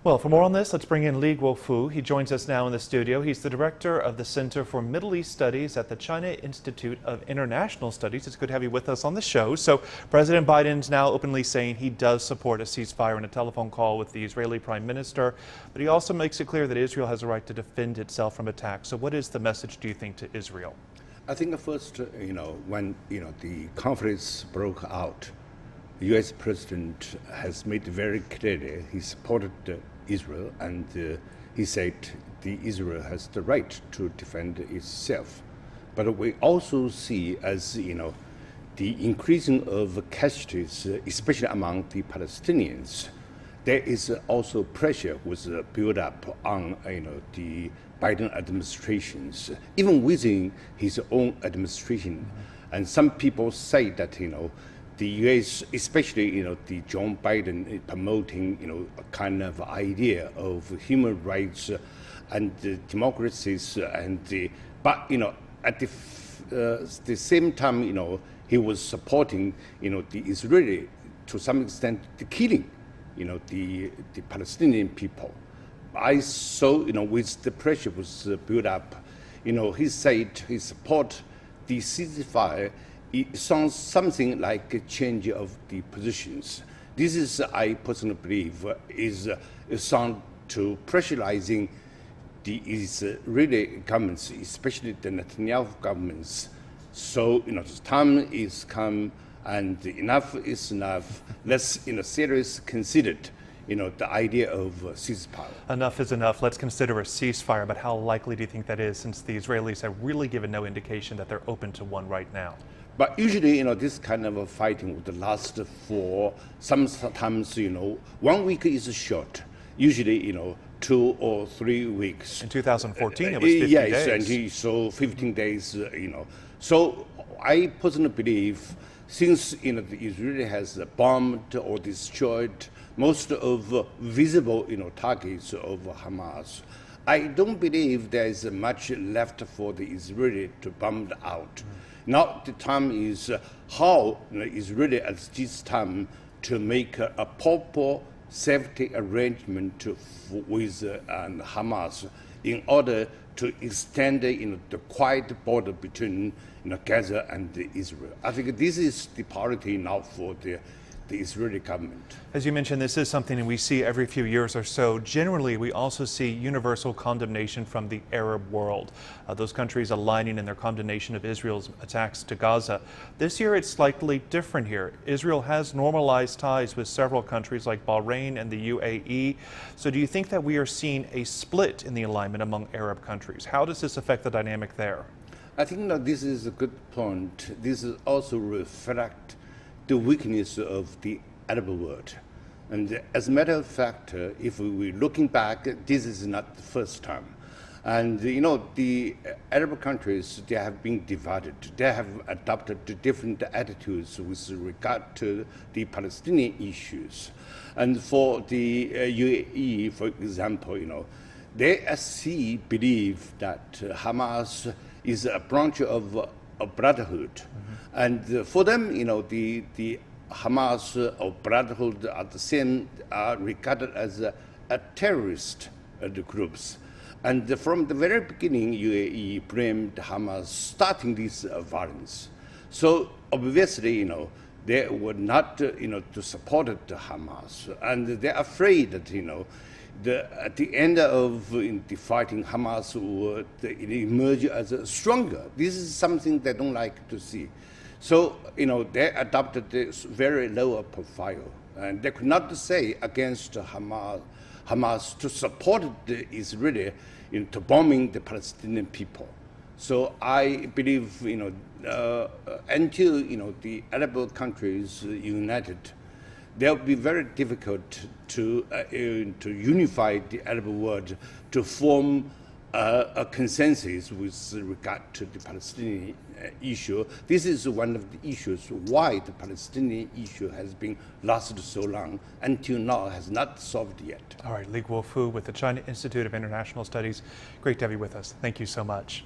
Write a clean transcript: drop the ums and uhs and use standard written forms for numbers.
Well, for more on this, let's bring in Guofu. He joins us now in the studio. He's the director of the Center for Middle East Studies at the China Institute of International Studies. It's good to have you with us on the show. So President Biden's now openly saying he does support a ceasefire in a telephone call with the Israeli Prime Minister, but he also makes it clear that Israel has a right to defend itself from attack. So what is the message, do you think, to Israel? I think first, when the conflict broke out, the U.S. president has made very clearly he supported Israel, and he said Israel has the right to defend itself. But we also see, as the increasing of casualties, especially among the Palestinians, there is also pressure was built up on the Biden administrations, even within his own administration. And some people say that the U.S., especially the John Biden, promoting a kind of idea of human rights and democracies, but at the same time he was supporting the Israeli, to some extent, the killing the Palestinian people. I saw with the pressure was built up, he said he support the ceasefire. It sounds something like a change of the positions. This is, I personally believe, is a sound to pressurizing the Israeli governments, especially the Netanyahu governments. So, the time is come and enough is enough. Let's, seriously considered, the idea of ceasefire. Enough is enough. Let's consider a ceasefire, but how likely do you think that is, since the Israelis have really given no indication that they're open to one right now? But usually, this kind of a fighting would last for sometimes, 1 week is short. Usually, 2 or 3 weeks. In 2014, it was 50 days. Yes, and so 15 days, So I personally believe, since the Israel has bombed or destroyed most of visible targets of Hamas, I don't believe there is much left for the Israeli to bomb out. Now the time is how Israeli at this time to make a proper safety arrangement with Hamas in order to extend the quiet border between Gaza and Israel. I think this is the priority now for the Israeli government. As you mentioned, this is something we see every few years or so. Generally, we also see universal condemnation from the Arab world. Those countries aligning in their condemnation of Israel's attacks to Gaza. This year, it's slightly different here. Israel has normalized ties with several countries like Bahrain and the UAE. So do you think that we are seeing a split in the alignment among Arab countries? How does this affect the dynamic there? I think this is a good point. This is also reflect the weakness of the Arab world. And as a matter of fact, if we're looking back, this is not the first time. And the Arab countries, they have been divided. They have adopted different attitudes with regard to the Palestinian issues. And for the UAE, for example, they believe that Hamas is a branch of a brotherhood. And for them, the Hamas or Brotherhood are the same, are regarded as a terrorist groups. And from the very beginning, UAE blamed Hamas starting this violence. So obviously, they were not, to support the Hamas, and they're afraid that, at the end of the fighting, Hamas would emerge as stronger. This is something they don't like to see. So, they adopted this very lower profile, and they could not say against Hamas to support the Israeli into bombing the Palestinian people. So I believe, until the Arab countries united, it will be very difficult to unify the Arab world to form a consensus with regard to the Palestinian issue. This is one of the issues why the Palestinian issue has been lasted so long, until now has not solved yet. All right, Guofu with the China Institute of International Studies. Great to have you with us. Thank you so much.